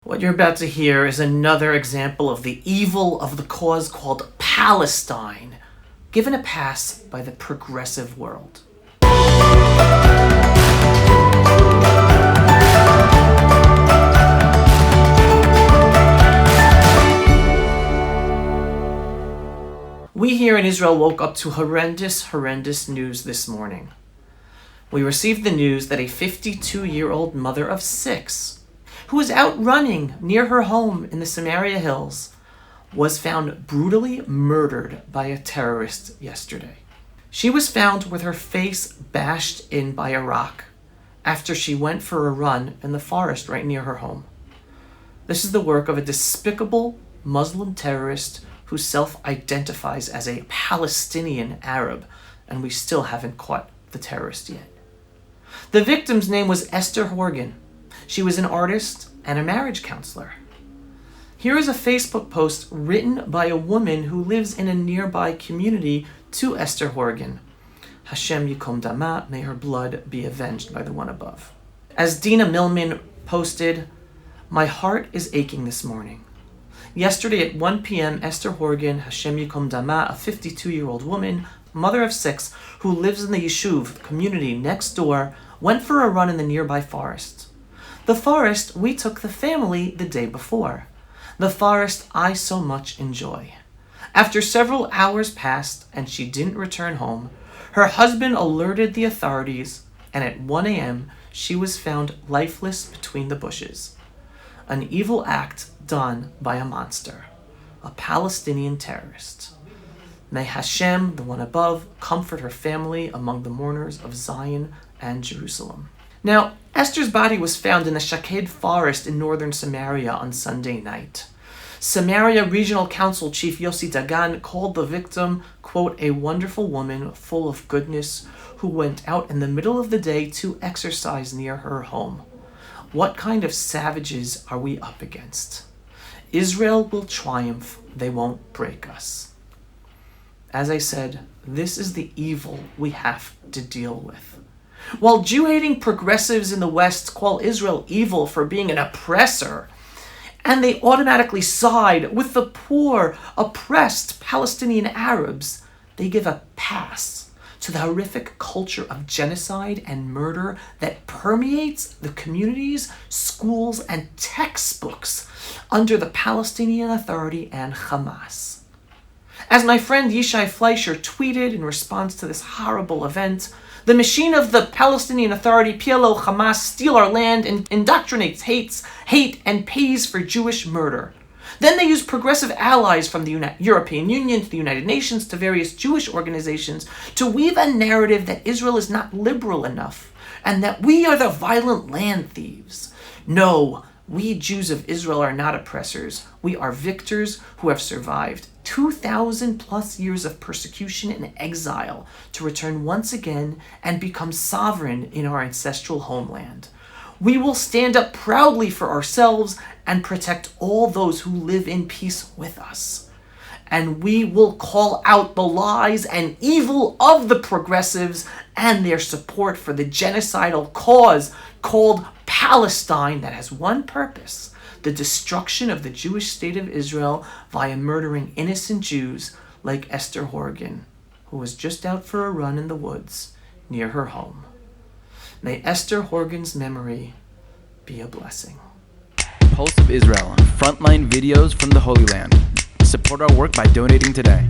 What you're about to hear is another example of the evil of the cause called Palestine, given a pass by the progressive world. We here in Israel woke up to horrendous news this morning. We received the news that a 52-year-old mother of 6, who was out running near her home in the Samaria Hills, was found brutally murdered by a terrorist yesterday. She was found with her face bashed in by a rock after she went for a run in the forest right near her home. This is the work of a despicable Muslim terrorist who self-identifies as a Palestinian Arab, and we still haven't caught the terrorist yet. The victim's name was Esther Horgan. She was an artist and a marriage counselor. Here is a Facebook post written by a woman who lives in a nearby community to Esther Horgan. Hashem Yikom Dama, may her blood be avenged by the one above. As Dina Millman posted, "My heart is aching this morning. Yesterday at 1 p.m., Esther Horgan, Hashem Yikom Dama, a 52-year-old woman, mother of 6, who lives in the Yishuv community next door, went for a run in the nearby forest. The forest we took the family the day before. The forest I so much enjoy. After several hours passed and she didn't return home, her husband alerted the authorities, and at 1 a.m. she was found lifeless between the bushes. An evil act done by a monster, a Palestinian terrorist. May Hashem, the one above, comfort her family among the mourners of Zion and Jerusalem." Now, Esther's body was found in the Shaked forest in northern Samaria on Sunday night. Samaria Regional Council Chief Yossi Dagan called the victim, quote, "a wonderful woman full of goodness who went out in the middle of the day to exercise near her home." What kind of savages are we up against? Israel will triumph. They won't break us. As I said, this is the evil we have to deal with. While Jew-hating progressives in the West call Israel evil for being an oppressor, and they automatically side with the poor, oppressed Palestinian Arabs, they give a pass to the horrific culture of genocide and murder that permeates the communities, schools, and textbooks under the Palestinian Authority and Hamas. As my friend Yishai Fleischer tweeted in response to this horrible event, "The machine of the Palestinian Authority, PLO, Hamas, steal our land and indoctrinates hate, and pays for Jewish murder. Then they use progressive allies from the European Union to the United Nations to various Jewish organizations to weave a narrative that Israel is not liberal enough and that we are the violent land thieves. No, we Jews of Israel are not oppressors. We are victors who have survived 2,000 plus years of persecution and exile to return once again and become sovereign in our ancestral homeland. We will stand up proudly for ourselves and protect all those who live in peace with us. And we will call out the lies and evil of the progressives and their support for the genocidal cause called Palestine that has one purpose: the destruction of the Jewish state of Israel via murdering innocent Jews like Esther Horgan, who was just out for a run in the woods near her home. May Esther Horgan's memory be a blessing. Pulse of Israel, frontline videos from the Holy Land. Support our work by donating today.